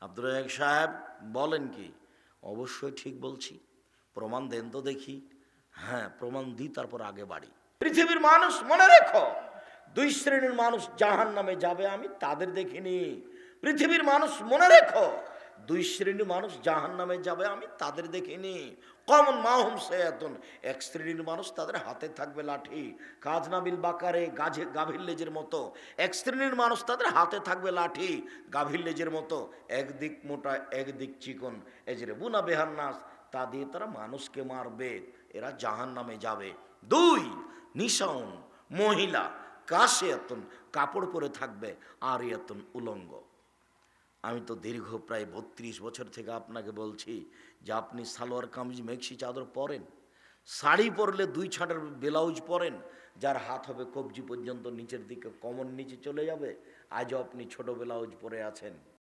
আব্দুর রাজাক সাহেব বলেন কি? অবশ্যই ঠিক বলছি। প্রমাণ দেন তো দেখি। হ্যাঁ, প্রমাণ দিই, তারপর আগে বাড়ি। পৃথিবীর মানুষ মনে রেখো, দুই শ্রেণীর মানুষ জাহান্নামে যাবে, আমি তাদের দেখিনি। পৃথিবীর মানুষ মনে রেখো, দুই শ্রেণীর মানুষ জাহান্নামে যাবে, আমি তাদের দেখিনি। কমন মাহুম সয়াতুন, এক শ্রেণীর মানুষ তাদের হাতে থাকবে লাঠি, কাজনাবিল বাকারে গাভীর লেজের মতো। এক শ্রেণীর মানুষ তাদের হাতে থাকবে লাঠি, গাভীর লেজের মতো, একদিক মোটা একদিক চিকন, এজরে বুনা বেহান্নাস, তা দিয়ে তারা মানুষকে মারবে, এরা জাহান্নামে যাবে। দুই, নিশাউন, মহিলা, কাশিয়াতুন, কাপড় পরে থাকবে, আরিয়াতুন, উলঙ্গ। আমি তো দীর্ঘ প্রায় 32 বছর থেকে আপনাকে বলছি যে আপনি সালোয়ার কামিজ মেক্সি চাদর পরেন, শাড়ি পরলে 2 ছাটের ব্লাউজ পরেন, যার হাত হবে কবজি পর্যন্ত, নিচের দিকে কমর নিচে চলে যাবে। আজও আপনি ছোট ব্লাউজ পরে আছেন।